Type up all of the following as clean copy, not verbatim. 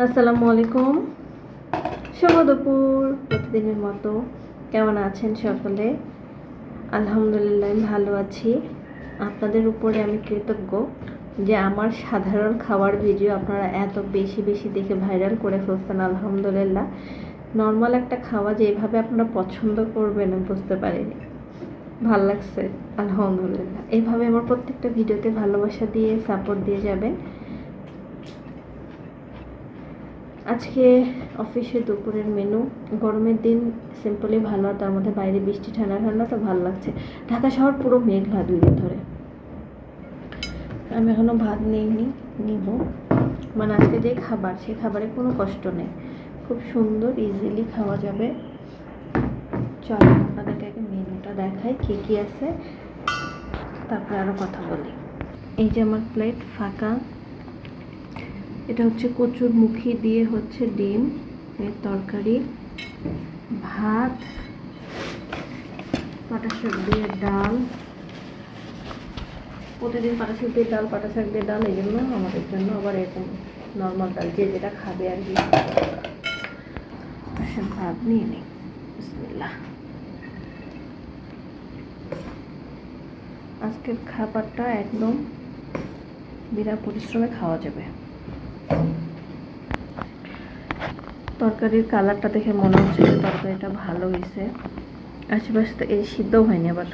আসসালামু আলাইকুম, শুভ দুপুর। প্রতিদিনের মতো কেমন আছেন সকলে? আলহামদুলিল্লাহ আমি ভালো আছি। আপনাদের উপরে আমি কৃতজ্ঞ যে আমার সাধারণ খাবার ভিডিও আপনারা এত বেশি বেশি দেখে ভাইরাল করে ফেলছেন। আলহামদুলিল্লাহ, নর্মাল একটা খাওয়া যে এভাবে আপনারা পছন্দ করবেন আমি বুঝতে পারিনি। ভাল লাগছে আলহামদুলিল্লাহ। এইভাবে আমার প্রত্যেকটা ভিডিওতে ভালোবাসা দিয়ে সাপোর্ট দিয়ে যাবেন। আজকে অফিসে দুপুরের মেনু, গরমের দিন সিম্পলি ভালো, আর তার মধ্যে বাইরে বৃষ্টি ঠান্ডা ঠান্ডা তো ভালো লাগছে। ঢাকা শহর পুরো মেঘলা 2 দিন ধরে। আমি এখনও ভাত নিব, মানে আজকে যে খাবার সেই খাবারে কোনো কষ্ট নেই, খুব সুন্দর ইজিলি খাওয়া যাবে। চলো আপনাদেরকে আগে মেনুটা দেখাই কী কী আছে, তারপরে আরও কথা বলি। এই যে আমার প্লেট ফাঁকা, এটা হচ্ছে কচুর মুখি দিয়ে হচ্ছে ডিম এর তরকারি, ভাত, পাটা শাক দিয়ে ডাল। প্রতিদিন পাটা শাক দিয়ে ডাল, এই জন্য আমাদের জন্য আবার এরকম নর্মাল ডাল, যে যেটা খাবে আর কি। ভাত নিয়ে নিই, বিসমিল্লাহ। আজকের খাবারটা একদম বিনা পরিশ্রমে খাওয়া যাবে। তরকারির কালারটা দেখে মনে হচ্ছে যে তরকারিটা ভালো হয়েছে। আশেপাশে তো এই সিদ্ধও হয়নি। আবার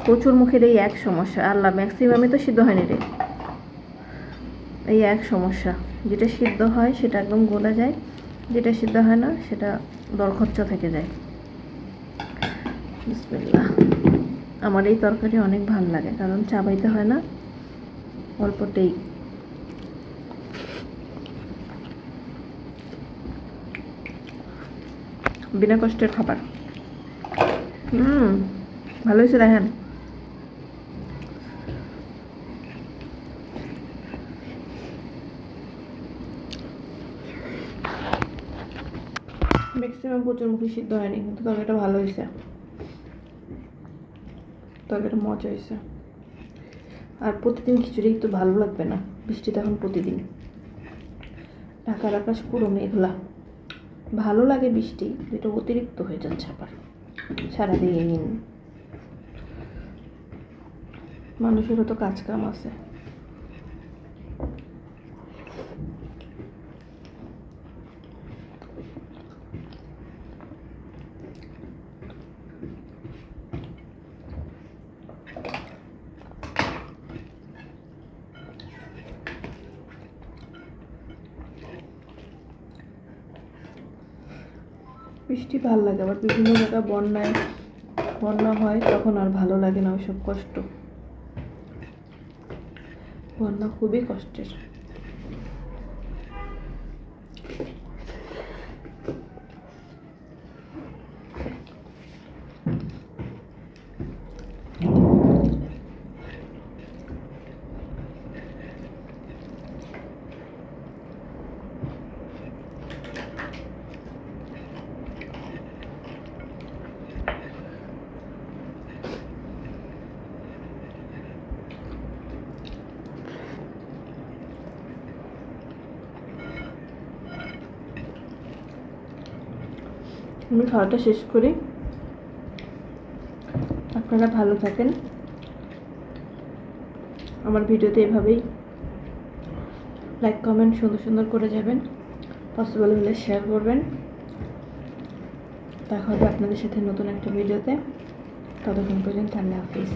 কচুর মুখের এই এক সমস্যা, আল্লাহ ম্যাক্সিমামই তো সিদ্ধ হয়নি রে। এই এক সমস্যা, যেটা সিদ্ধ হয় সেটা একদম গলে যায়, যেটা সিদ্ধ হয় না সেটা দরখচ্চ থেকে যায়। বিসমিল্লাহ। আমার এই তরকারি অনেক ভালো লাগে, কারণ চাবাইতে হয় না, অল্পতেই। বিনা কষ্টের খাবার। ভালো হয়েছে দেখেন। ম্যাক্সিমাম কচুরমুখী সিদ্ধ হয়নি, কিন্তু তরকারিটা ভালো হয়েছে, তরকারিটা মজা হয়েছে। আর প্রতিদিন খিচুড়ি তো ভালো লাগবে না, বৃষ্টিতে এখন প্রতিদিন। ঢাকার আকাশ পুরো মেঘলা, ভালো লাগে বৃষ্টি, যেটা অতিরিক্ত হয়ে যাচ্ছে আবার সারাদিন। মানুষেরও তো কাজ কাম আছে। বৃষ্টি ভালো লাগে, আবার বিভিন্ন জায়গায় বন্যা হয়, তখন আর ভালো লাগে না ওইসব কষ্ট। বন্যা খুবই কষ্টের। আমি খাওয়াটা শেষ করি, আপনারা ভালো থাকেন। আমার ভিডিওতে এভাবেই লাইক কমেন্ট সুন্দর সুন্দর করে যাবেন, পসিবল হলে শেয়ার করবেন। দেখা হবে আপনাদের সাথে নতুন একটা ভিডিওতে। ততক্ষণ পর্যন্ত আল্লাহ হাফিজ।